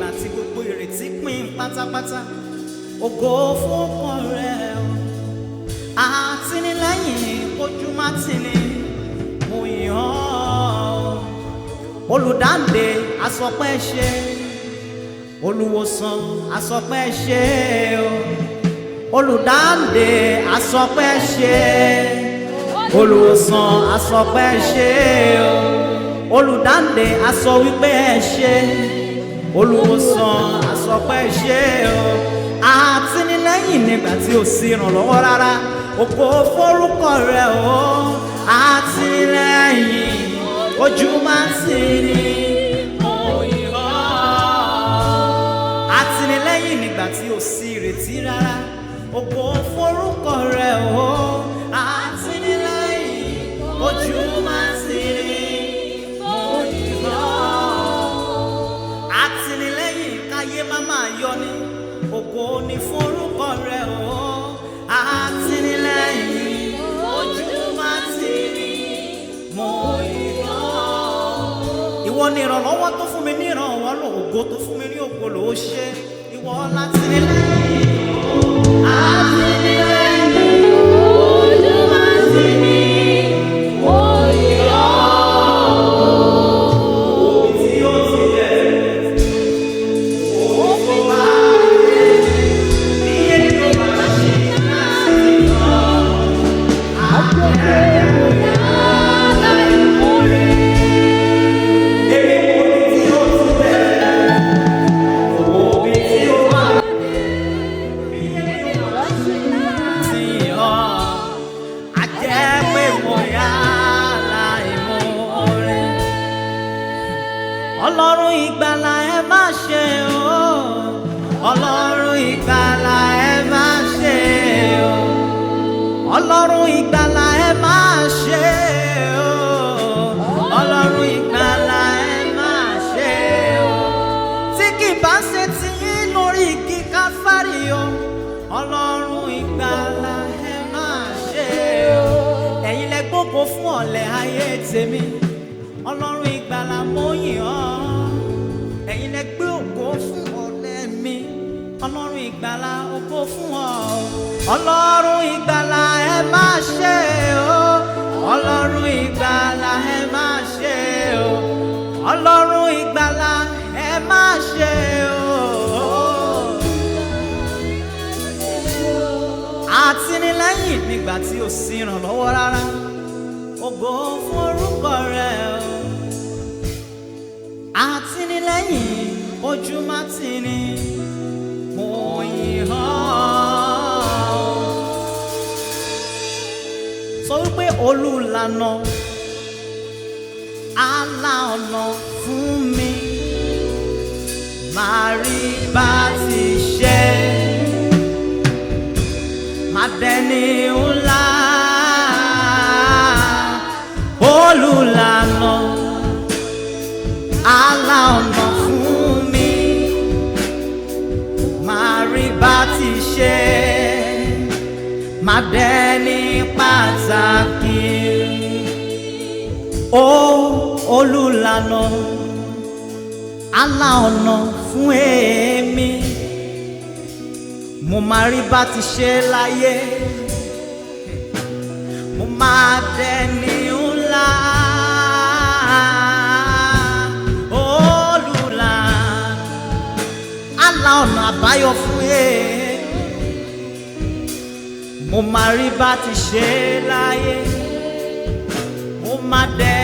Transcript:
ìgbàlà tí gbogbo ìrètí pín pátápátá. Ògo fún ọkọ rẹ̀ o. Àtìlẹ́yìn Koju má tini, mo yìn ọ́. Olùdáǹdè asọpẹ́ ṣe, olùwòsàn asọpẹ́ ṣe o. Olùdáǹdè asọpẹ́ ṣe, olùwòsàn asọpẹ́ ṣe o. Olùdáǹdè asọ wípé ẹ ṣe, olùwòsàn asọpẹ́ ṣe o. Àtìlẹ́yìn nígbà tí ò sí ìrànlọ́wọ́ rárá, ògo forúkọ rẹ̀ o. Àtìlẹ́yìn Koju má tini, mo yìn ọ́. Àtìlẹ́yìn nígbà tí ò sí ìrètí rárá, ògo forúkọ rẹ̀ o. Àtìlẹ́yìn Koju má tini, mo yìn ọ́. Àtìlẹ́yìn káyé má máa yọ ni, ògo ni forúkọ rẹ̀ o. Àtìlẹ́yìn Koju má tini, mo yìn ọ́. Ìwọ ni ìrànlọ́wọ́ tó fún mi ní ìrànwọ́ lò, ògo tó fún mi ní ògo lò ó ṣe. Ìwọ látìlẹ́yìn. Àtìlẹ́yìn Koju má tini, mo yìn ọ́. Tí ó ti jẹ́ ògo bá rẹ̀ bí ètò bá ṣe láti lọ. Ọlọ́run ìgbàlà ẹ má ṣe o, Ọlọ́run ìgbàlà ẹ má ṣe o, Ọlọ́run ìgbàlà ẹ má ṣe o, Ọlọ́run ìgbàlà ẹ má ṣe o. Tí kì bá ṣe ti yín lórí igi Káfárì o, Ọlọ́run ìgbàlà ẹ má ṣe o. Ẹ̀yin lẹ gbógo fún ọ̀lẹ ayé tèmi, Ọlọ́run ìgbàlà mo yìn ọ́. Ẹ̀yin lẹ gbé ògo fún ọ̀lẹ mi, Ọlọ́run ìgbàlà ògo fún ọ. Ọlọ́run ìgbàlà ẹ má ṣe o, Ọlọ́run ìgbàlà ẹ má ṣe o, Ọlọ́run ìgbàlà ẹ má ṣe o. Àtìlẹ́yìn nígbà tí ò sí ìrànlọ́wọ́ rárá, ògo fún orúkọ rẹ̀ o. Àtìlẹ́yìn Koju má tini, mo yìn ọ́. Sọ wípé olùlànà àlà ọ̀nà fún mi, máa rí bá ti ṣe, máa dẹni ńlá. Olùlànà àlà ọ̀nà fún mi, máa rí bá ti ṣe, máa dẹni pàtàkì. Ó olùlànà àlà ọ̀nà fún èmi, mo máa rí bá ti ṣe láyé, mo máa dẹni ńlá. Àlà ọ̀nà àbáyọ fún mo máa rí bá ti ṣe láyé, mo máa dẹ